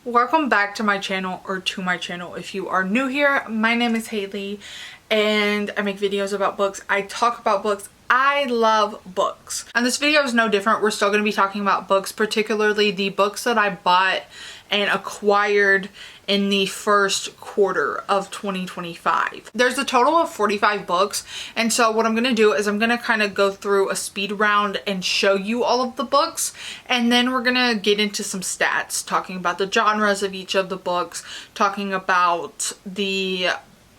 Welcome back to my channel, or to my channel if you are new here. My name is Haley and I make videos about books. I talk about books. I love books. And this video is no different. We're still going to be talking about books, particularly the books that I bought and acquired in the first quarter of 2025. There's a total of 45 books, and so what I'm going to do is I'm going to kind of go through a speed round and show you all of the books, and then we're going to get into some stats, talking about the genres of each of the books, talking about the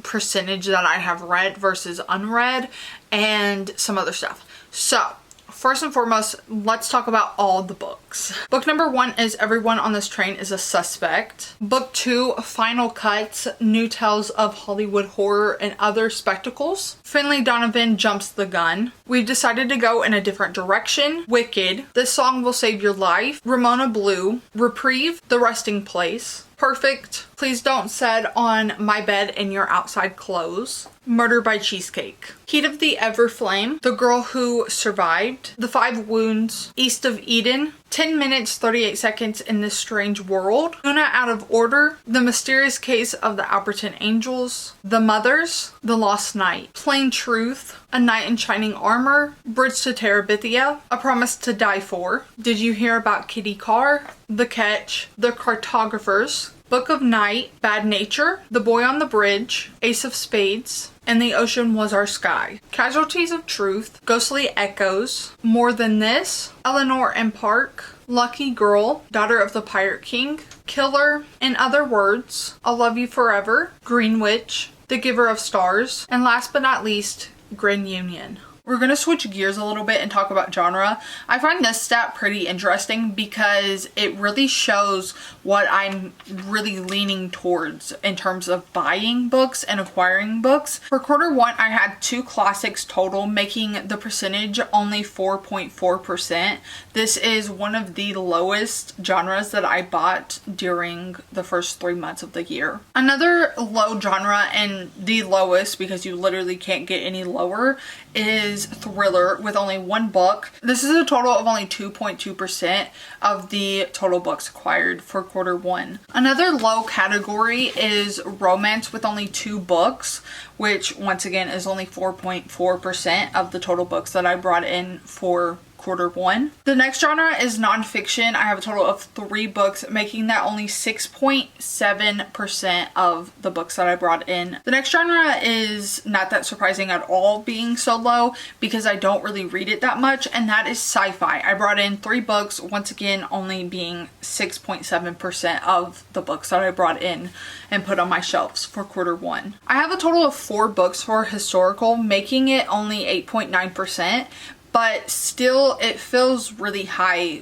percentage that I have read versus unread, and some other stuff. So first and foremost, let's talk about all the books. Book number 1 is Everyone on This Train is a Suspect. Book 2, Final Cuts, New Tales of Hollywood Horror and Other Spectacles. Finley Donovan Jumps the Gun. We've decided to go in a different direction. Wicked, This Song Will Save Your Life. Ramona Blue. Reprieve, The Resting Place. Perfect, Please Don't Set on My Bed in Your Outside Clothes. Murder by Cheesecake. Heat of the Everflame. The Girl Who Survived. The Five Wounds. East of Eden. 10 minutes 38 seconds in This Strange World. Una Out of Order. The Mysterious Case of the Alberton Angels. The Mothers. The Lost Night. Plain Truth. A Knight in Shining Armor. Bridge to Terabithia. A Promise to Die For. Did You Hear About Kitty Carr? The Catch. The Cartographers. Book of Night. Bad Nature. The Boy on the Bridge. Ace of Spades. And the Ocean Was Our Sky. Casualties of Truth. Ghostly Echoes. More Than This. Eleanor and Park. Lucky Girl. Daughter of the Pirate King. Killer. In Other Words. I'll Love You Forever. Green Witch. The Giver of Stars. And last but not least, Grand Union. We're going to switch gears a little bit and talk about genre. I find this stat pretty interesting because it really shows what I'm really leaning towards in terms of buying books and acquiring books. For quarter 1, I had 2 classics total, making the percentage only 4.4%. This is one of the lowest genres that I bought during the first 3 months of the year. Another low genre, and the lowest because you literally can't get any lower, is thriller with only 1 book. This is a total of only 2.2% of the total books acquired for quarter 1. Another low category is romance with only 2 books, which once again is only 4.4% of the total books that I brought in for quarter 1. The next genre is nonfiction. I have a total of 3 books, making that only 6.7% of the books that I brought in. The next genre is not that surprising at all being so low because I don't really read it that much, and that is sci-fi. I brought in 3 books, once again only being 6.7% of the books that I brought in and put on my shelves for quarter 1. I have a total of 4 books for historical, making it only 8.9%. But still, it feels really high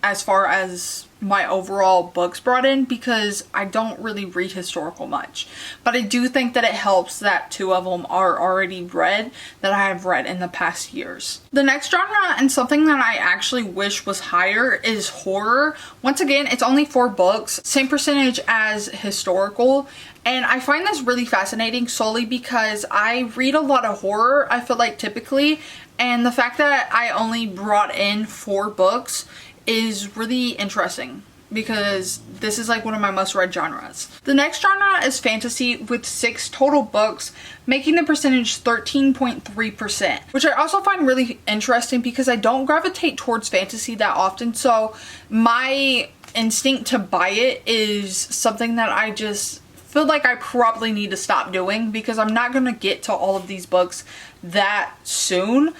as far as my overall books brought in because I don't really read historical much. But I do think that it helps that 2 of them are already read that I have read in the past years. The next genre, and something that I actually wish was higher, is horror. Once again, it's only 4 books, same percentage as historical. And I find this really fascinating solely because I read a lot of horror, I feel like, typically. And the fact that I only brought in 4 books is really interesting because this is like one of my most read genres. The next genre is fantasy with 6 total books, making the percentage 13.3%, which I also find really interesting because I don't gravitate towards fantasy that often. So my instinct to buy it is something that I just feel like I probably need to stop doing because I'm not going to get to all of these books that soon,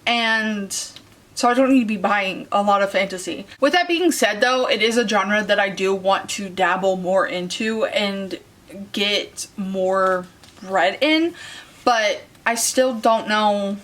and so I don't need to be buying a lot of fantasy. With that being said though, it is a genre that I do want to dabble more into and get more read in, but I still don't know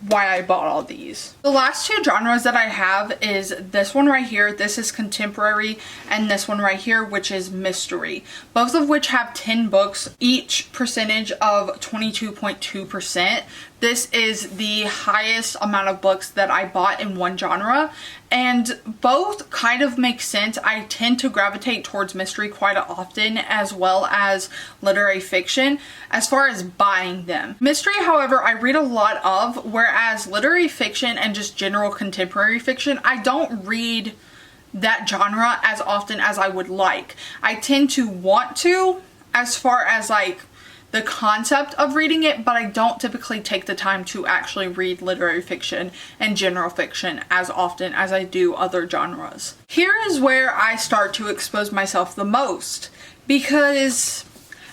why I bought all these. The last 2 genres that I have is this one right here, this is contemporary, and this one right here, which is mystery. Both of which have 10 books, each percentage of 22.2%. This is the highest amount of books that I bought in one genre, and both kind of make sense. I tend to gravitate towards mystery quite often, as well as literary fiction as far as buying them. Mystery, however, I read a lot of, whereas literary fiction and just general contemporary fiction, I don't read that genre as often as I would like. I tend to want to, as far as like the concept of reading it, but I don't typically take the time to actually read literary fiction and general fiction as often as I do other genres. Here is where I start to expose myself the most, because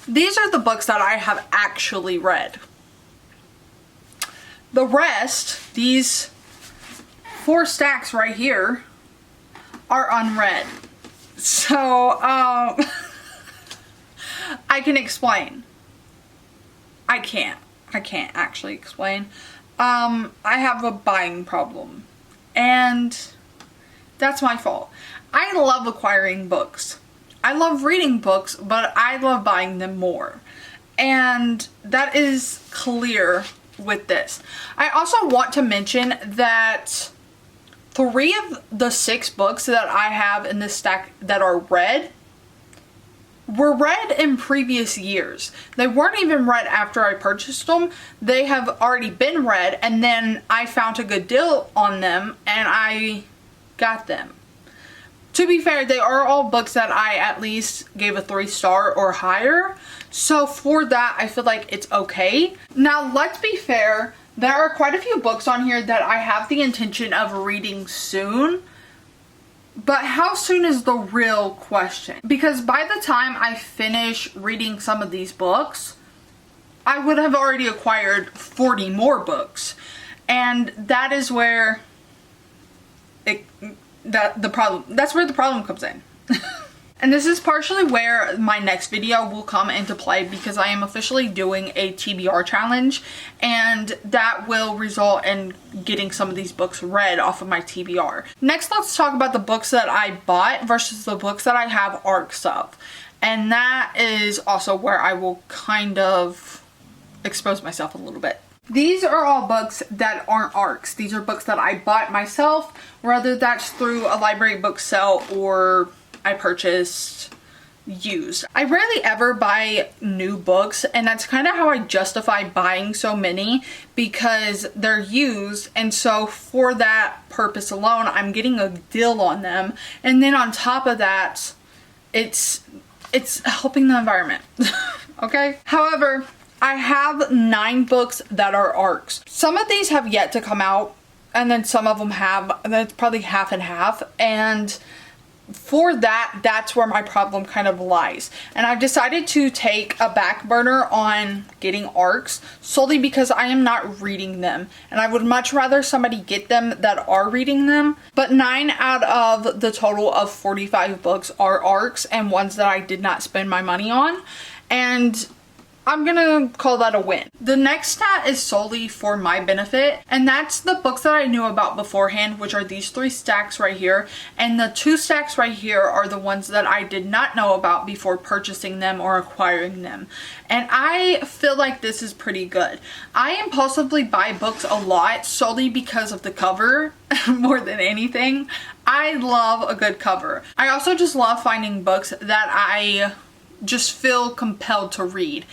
these are the books that I have actually read. The rest, these 4 stacks right here, are unread. So, I can explain. I can't actually explain. I have a buying problem, and that's my fault. I love acquiring books. I love reading books, but I love buying them more. And that is clear with this. I also want to mention that 3 of the 6 books that I have in this stack that are read were read in previous years. They weren't even read after I purchased them. They have already been read, and then I found a good deal on them and I got them. To be fair, they are all books that I at least gave a 3-star or higher. So for that, I feel like it's okay. Now, let's be fair. There are quite a few books on here that I have the intention of reading soon. But how soon is the real question? Because by the time I finish reading some of these books, I would have already acquired 40 more books. And that is where that's where the problem comes in. And this is partially where my next video will come into play, because I am officially doing a TBR challenge, and that will result in getting some of these books read off of my TBR. Next, let's talk about the books that I bought versus the books that I have ARCs of. And that is also where I will kind of expose myself a little bit. These are all books that aren't ARCs. These are books that I bought myself, whether that's through a library book sale or I purchased used. I rarely ever buy new books, and that's kind of how I justify buying so many, because they're used, and so for that purpose alone I'm getting a deal on them. And then on top of that, it's helping the environment. Okay? However, I have 9 books that are ARCs. Some of these have yet to come out, and then some of them have, and then it's probably half and half. And for that, that's where my problem kind of lies. And I've decided to take a back burner on getting ARCs solely because I am not reading them. And I would much rather somebody get them that are reading them. But 9 out of the total of 45 books are ARCs, and ones that I did not spend my money on. And I'm gonna call that a win. The next stat is solely for my benefit, and that's the books that I knew about beforehand, which are these 3 stacks right here, and the 2 stacks right here are the ones that I did not know about before purchasing them or acquiring them. And I feel like this is pretty good. I impulsively buy books a lot solely because of the cover more than anything. I love a good cover. I also just love finding books that I just feel compelled to read.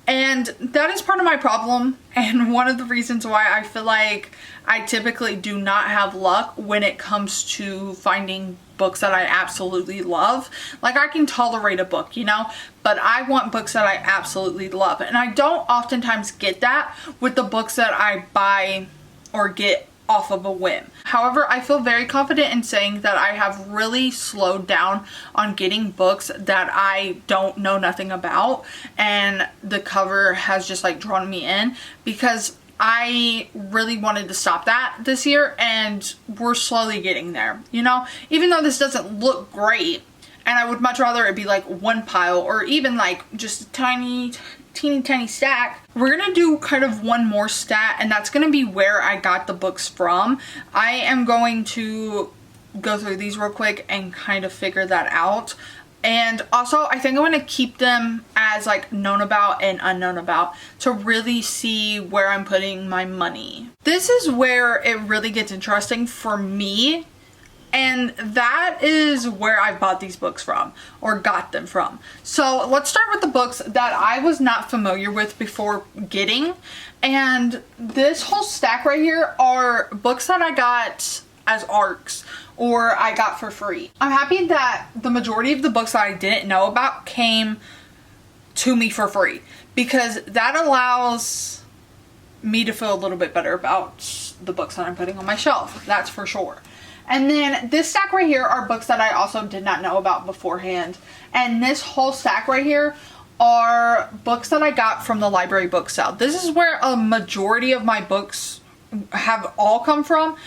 And that is part of my problem, and one of the reasons why I feel like I typically do not have luck when it comes to finding books that I absolutely love. Like, I can tolerate a book, you know, but I want books that I absolutely love, and I don't oftentimes get that with the books that I buy or get off of a whim. However, I feel very confident in saying that I have really slowed down on getting books that I don't know nothing about, and the cover has just like drawn me in, because I really wanted to stop that this year, and we're slowly getting there, you know? Even though this doesn't look great, and I would much rather it be like one pile or even like just a teeny tiny stack. We're gonna do kind of one more stat, and that's gonna be where I got the books from. I am going to go through these real quick and kind of figure that out. And also, I think I'm gonna keep them as like known about and unknown about to really see where I'm putting my money. This is where it really gets interesting for me. And that is where I bought these books from, or got them from. So let's start with the books that I was not familiar with before getting. And this whole stack right here are books that I got as ARCs, or I got for free. I'm happy that the majority of the books that I didn't know about came to me for free, because that allows me to feel a little bit better about the books that I'm putting on my shelf. That's for sure. And then this stack right here are books that I also did not know about beforehand. And this whole stack right here are books that I got from the library book sale. This is where a majority of my books have all come from.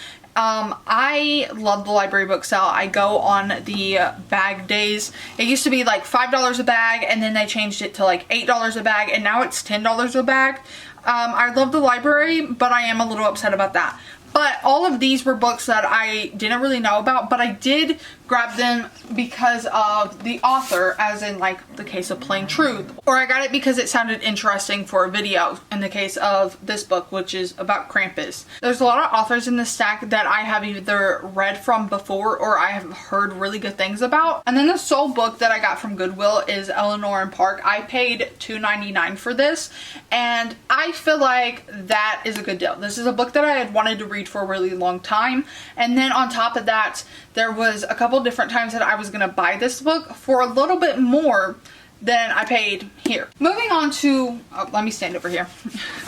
I love the library book sale. I go on the bag days. It used to be like $5 a bag, and then they changed it to like $8 a bag, and now it's $10 a bag. I love the library, but I am a little upset about that. But all of these were books that I didn't really know about, but I did grab them because of the author, as in like the case of Plain Truth. Or I got it because it sounded interesting for a video in the case of this book, which is about Krampus. There's a lot of authors in this stack that I have either read from before or I have heard really good things about. And then the sole book that I got from Goodwill is Eleanor and Park. I paid $2.99 for this, and I feel like that is a good deal. This is a book that I had wanted to read for a really long time, and then on top of that, there was a couple different times that I was gonna buy this book for a little bit more than I paid here. Moving on to, let me stand over here.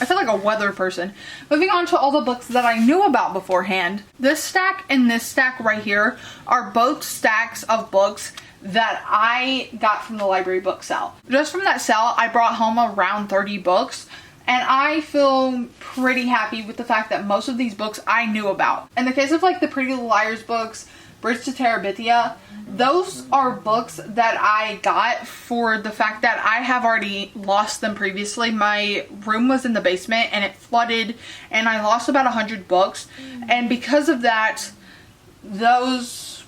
I feel like a weather person. Moving on to all the books that I knew about beforehand. This stack and this stack right here are both stacks of books that I got from the library book sale. Just from that sale, I brought home around 30 books. And I feel pretty happy with the fact that most of these books I knew about. In the case of like the Pretty Little Liars books, Bridge to Terabithia, those are books that I got for the fact that I have already lost them previously. My room was in the basement and it flooded and I lost about 100 books. And because of that, those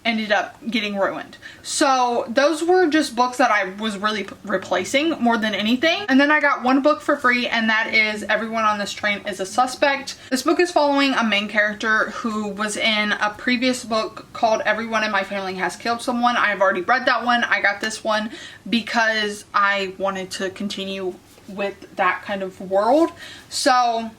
ended up getting ruined. So those were just books that I was really replacing more than anything. And then I got one book for free, and that is Everyone on This Train is a Suspect. This book is following a main character who was in a previous book called Everyone in My Family Has Killed Someone. I have already read that one. I got this one because I wanted to continue with that kind of world. So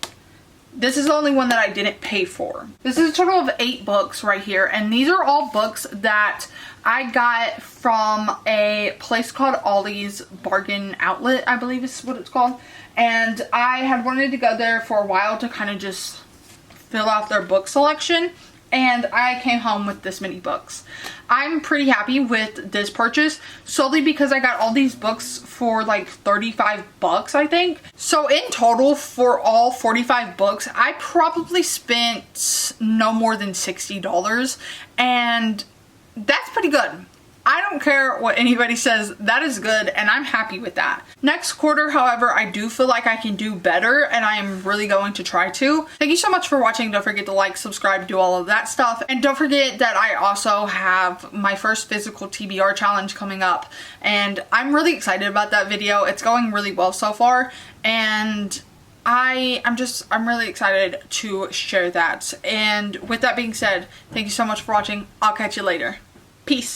this is the only one that I didn't pay for. This is a total of 8 books right here, and these are all books that I got from a place called Ollie's Bargain Outlet, I believe is what it's called. And I had wanted to go there for a while to kind of just fill out their book selection, and I came home with this many books. I'm pretty happy with this purchase solely because I got all these books for like 35 bucks, I think. So in total for all 45 books, I probably spent no more than $60, and that's pretty good. I don't care what anybody says, that is good, and I'm happy with that. Next quarter, however, I do feel like I can do better, and I am really going to try to. Thank you so much for watching. Don't forget to like, subscribe, do all of that stuff. And don't forget that I also have my first physical TBR challenge coming up, and I'm really excited about that video. It's going really well so far, and I'm really excited to share that. And with that being said, thank you so much for watching. I'll catch you later. Peace.